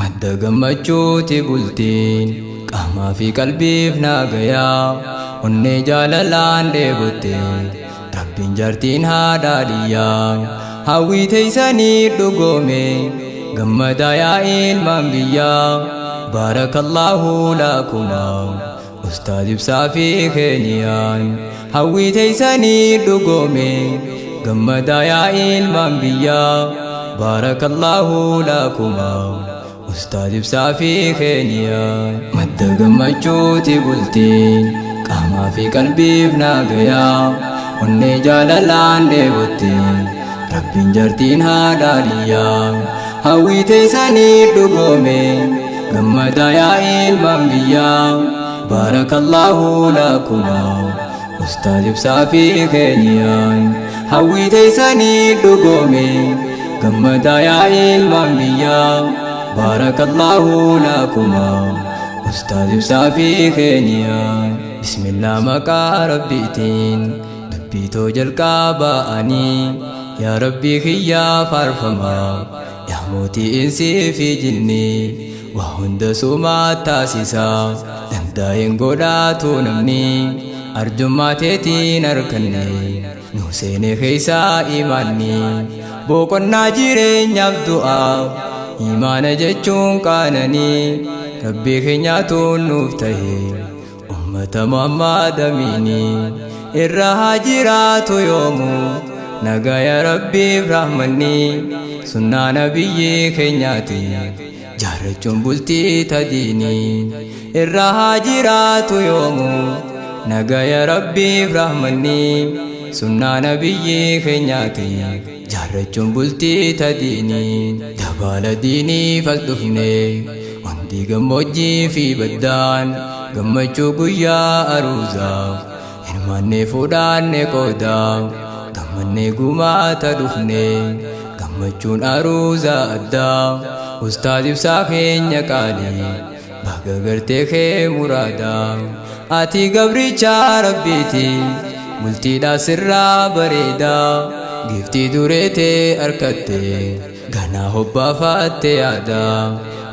madda gammachuuti bultiin qaamaa fi qalbiif naagayaa onnee jaalalaan dheebotte rabbiin jaartiin haadhaadhiyyaa hawwii teeysanii dhugoome gammadaa yaa ilmaan biyyaa baarakallaahu lakumaa ustaaz ibsaa fi keeniyaan hawwii teeysanii dhugoome gammadaa yaa ilmaan biyyaa baarakallaahu lakumaa ustaaz ibsaa fi keeniyaan madda gammachuuti bultiin qaamaa fi qalbiif naagayaa onnee jaalalaan dheebotte rabbiin jaartiin haadhaadhiyyaa hawwii teeysanii dhugoome gammadaa yaa ilmaan biyyaa baarakallaahu lakumaa ustaaz ibsaa fi keeniyaan hawwii teeysanii dhugoome gammadaa yaa ilmaan biyyaa baarakallaahu lakumaa ustaaz ibsaa fi keeniyaan bismillah maqaa rabbiitiin dubbiitoo jalqaba'anii yaa rabbii kiyyaa faarfamaa yaa mootii insii fi jinni waa hunda sumaa taasisaa dandaa'een godhaatu namni arjummaa teetiin arganne nu seene keeysaa imaanni boqonnaa jireenyaaf du'aaf imaana jechuun qaananii rabbii keenyaatuun nuuf tahe ummata Muhammad amiini irra haa jiraatu yoomuu nagaya rabbiif rahmanni sunnaa nabiyyii keenyaati jaarrachuun bultii tadiini irra haa jiraatu yoomuu nagaya rabbiif rahmanni sunnaa nabiyyii keenyaati jaarrachuun bultii tadiini dabaala diiniif as dhufne wanti gammoojjii fi baddaan gammachuu guyyaa aruuzaaf hirmaannee fuudhaannee qoodaaf gammannee gumaata dhufne gammachuun aruuzaa addaa ustaaz ibsaa keenya qaalii baga gartee kee muraadaa ati gabrichaa rabbiiti bultiidhaa sirraa bareedaa giftii dureetee arkatte ganaa hobbaafatte yaadaa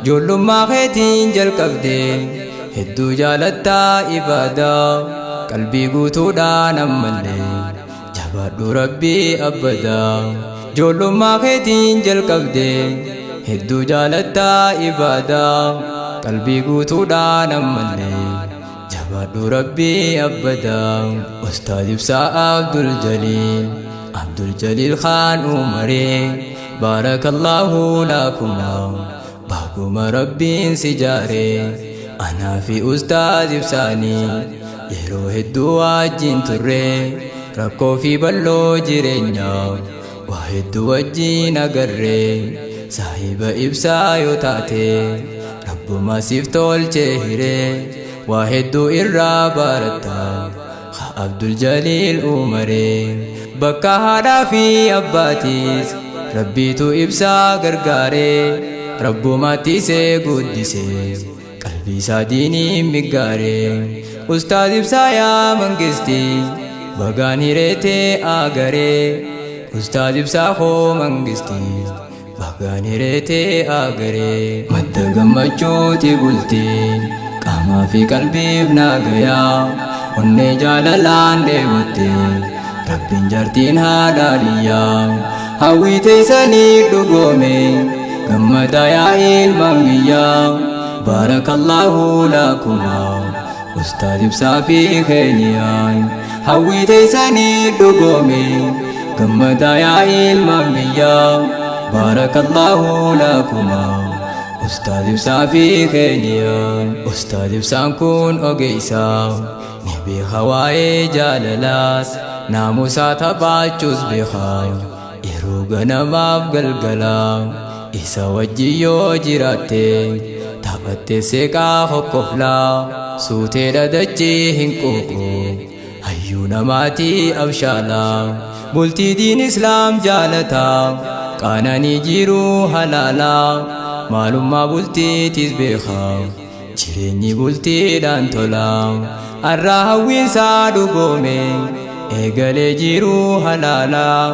joollummaa keetiin jalqabde hedduu jaalattaa ibaadaa qalbii guutuudhaan ammallee jabaadhu rabbii abbadaa joollummaa keetiin jalqabde hedduu jaalattaa ibaadaa qalbii guutuudhaan ammallee jabaadhu rabbii abbadaa ustaaz ibsaa Abdul Jaliil Khaan Umaree baarakallaahu lakumaa baaguma rabbiin si jaaree anaa fi ustaaz ibsaanii yeroo hedduu wajjin turree rakkoo fi balloo jireenyaa waa hedduu wajjin agarree saahiba ibsaa yoo taate rabbuma siif tolchee hiree waa hedduu irraa baaratta Abdul Jaliil Umaree bakka haadhaa fi abbaatiis rabbiitu ibsaa gargaaree rabbumaatti isee guddisee qalbii isaa diiniin miggaaree ustaaz ibsaa yaa mangistii bagaan hireetee agaree ustaaz ibsaa koo mangistii bagaan hireetee agaree madda gammachuuti bultiin qaamaa fi qalbiif naagayaa onnee jaalalaan dheebotte rabbiin jaartiin haadhaadhiyyaa hawwii teeysanii dhugoome gammadaa yaa ilmaan biyyaa baarakallaahu lakumaa ustaaz ibsaa fi keeniyaan hawwii teeysanii dhugoome gammadaa yaa ilmaan biyyaa baarakallaahu lakumaa ustaaz ibsaa fi keeniyaan ustaaz ibsaan kun ogeeysaa ni beeka waa'ee jaalalaas naamusaa taphaachus beekaa yeroo ganamaaf galgalaa isa wajji yoo jiraatte taphatte seeqaa hokkoflaa suutee dhadachii hin quuqu hayyuu namaatii abshaalaa bultii diin islaam jaalataa qaananii jiruu halaalaa maalummaa bultiitis beekaa jireenyi bultiidhaan tolaa arraa hawwiinsaa dhugoome eegalee jiruu halaalaa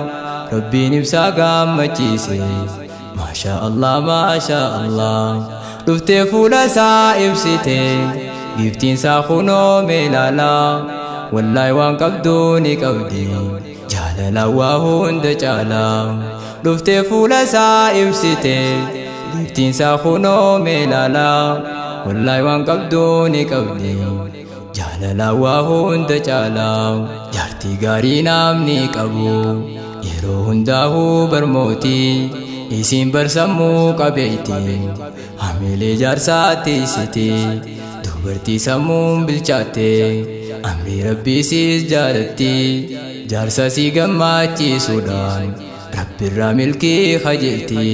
rabbiin ibsaa gammachiise maasha Allah dhuftee fuula isaa ibsite giftiin isaa kunoo meelala wallahi waan qabdu ni qabdi jaalala waa hunda caala dhuftee fuula isaa ibsite giftiin isaa kunoo meelala wallahi waan qabdu ni qabdi jaalala waa hunda caala jaartii gaarii namni qabu yeroo hundaa'uu barmootii isin barsammuu qabeeyti hamilee jaarsaatti isiti dubartii sammuun bilchaatte amrii rabbii siis jaalatti jaarsa si gammachiisuudhaan rabbirraa milkii kajeelti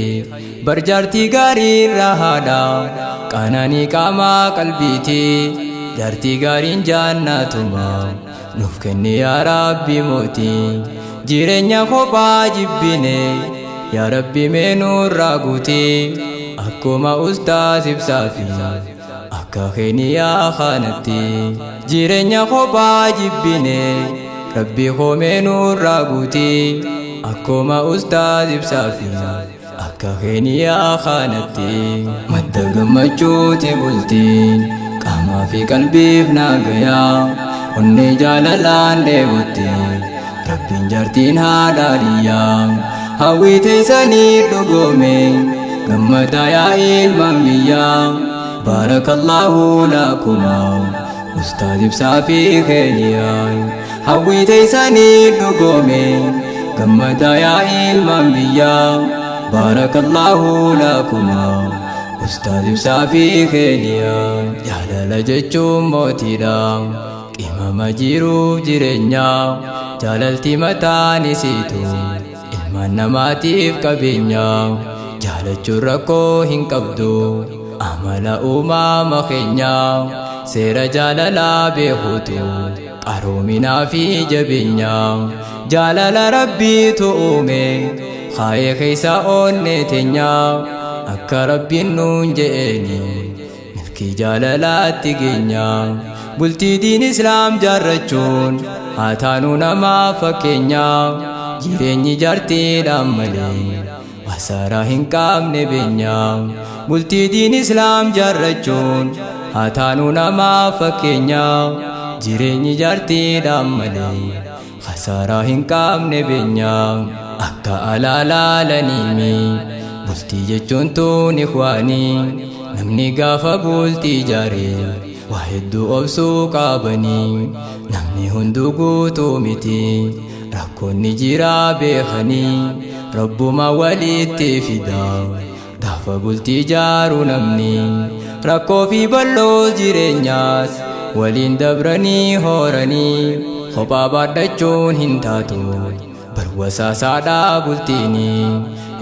bar jaartii gaariirraa haadha qananii qaamaa qalbiiti jaartii gaariin jaannatuma nuuf kenni yaa rabbi mootii jireenya kophaa jibbine yaa rabbi meenurraa guutii akkuma ustaaz ibsaafi akka keeniyaa kanatti jireenya kophaa jibbine rabbi meenurraa guutii akkuma ustaaz ibsaafi akka keeniyaa kanatti madda gammachuuti bultiin qaamaa fi qalbiif naagayaa onnee jaalalaan dheebotte rabbiin jaartiin haadhaadhiyyaa hawwii teessanii dhugoome gammada yaa ilmaan biyyaa baarakallahu lakuma ustaaz ibsaa fi keeniyaa hawwii teessanii dhugoome gammada yaa ilmaan biyyaa baarakallahu lakuma ustaaz ibsaa fi keeniyaa jaalala jechuun mootiidha qimama jiruuf jireenyaa jaalalti mataan isiitu ilmaan namaatiif qabeenya jaalachuun rakkoo hin qabdu amala uumama keenya seera jaalalaa beekuutu qaroominaa fi jabeenya jaalala rabbiitu uume kaayee keessa onnee teenya akka rabbiin nuun je'eeni milkii jaalalaatti geenya bultii diin islaam jaarrachuun haa taanu namaa fakkeenya jireenyi jaartiidhaan malee wasaaraa hin qabne beenya bultii diin islaam jaarrachuun haa taanu namaa fakkeenya jireenyi jaartiidhaan malee wasaaraa hin qabne beenya akka alaalaalaniimi bultii jechuun tuun ikwaanii namni gaafa bultii jaaree waa hedduu obsuu qabanii namni hunduu guutuu miti rakkoonni jiraa beekanii rabbuma walitti fidaa gaafa bultii jaaruu namni rakkoo fi bal'oo jireenyaas waliin dabranii horanii kophaa baadhachuun hin taatu barwasaasaadhaa bultiini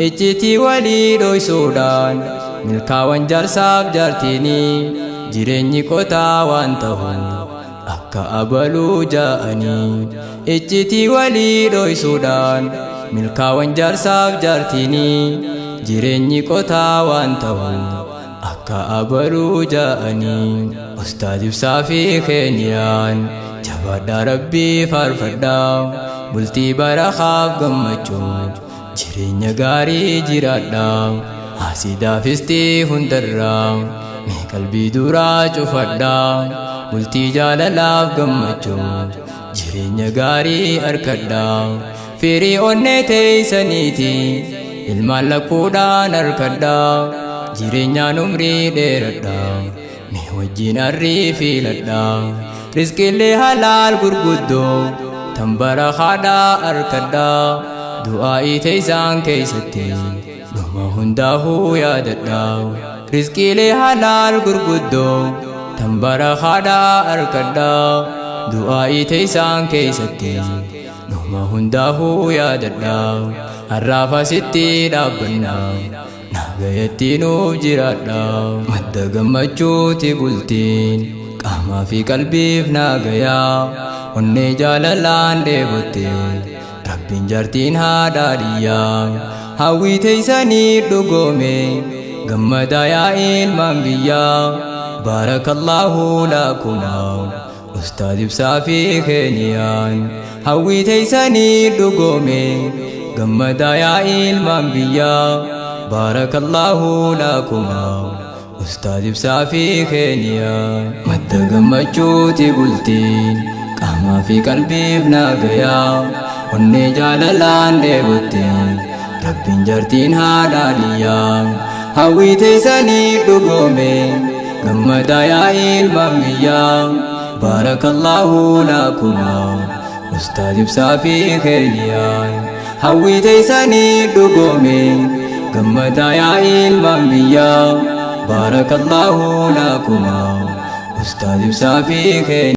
iccitii walii dhoysuudhaan milkaawwan jaarsaaf jaartiini jireenyi qotaa waan ta'u akka abaluu ja'anii iccitii walii dhoysuudhaan milkaawwan jaarsaaf jaartiini jireenyi qotaa waan ta'u akka abaluu ja'anii ustaaz ibsaa fi keeniyaan jabaadhaa rabbii faarfadhaa bultii barakaaf gammachuu jireenya gaarii jiraadhaa hasidaafistii hundarraa mee qalbii duraa cufadhaa bultii jaalalaaf gammachuu jireenya gaarii harkadhaa firii onnee teessaniiti ilmaan lakkuudhaan harkadhaa jireenyaan umrii dheeradhaa mee wajjin arrii fiiladhaa rizqiilee halaal gurguddoo tan barakaadhaa harkadhaa du'aa'ii teessaan keessatti dhuma hundaa'uu yaadadhaa rizqiilee halaal gurguddoo tan barakaadhaa harkadhaa du'aa'ii teessaan keessatti dhuma hundaa'uu yaadadhaa harraafasitti dhaabbannaa naagayatti nuuf jiraadhaa madda gammachuuti bultiin qaamaa fi qalbiif naagayaa onnee jaalalaan dheebotte rabbiin jaartiin haadhaadhiyyaa hawwii teessanii dhugoome gammada yaa ilmaan biyyaa baarakallahu lakuma ustaaz ibsaa fi keeniyaan hawwii teessanii dhugoome gammada yaa ilmaan biyyaa بارك الله لكما أستاذ بسافي خينيا متقمجوتي قلتين قاما في قلبي بناقيا وني جاللان ديبتين رب جرتين هاداليا هاوي تيساني دقومي قمدا يا المميا بارك الله لكما أستاذ بسافي خينيا هاوي تيساني دقومي قمدا يا المميا بارك الله لكما أستاذ بسافي خينيا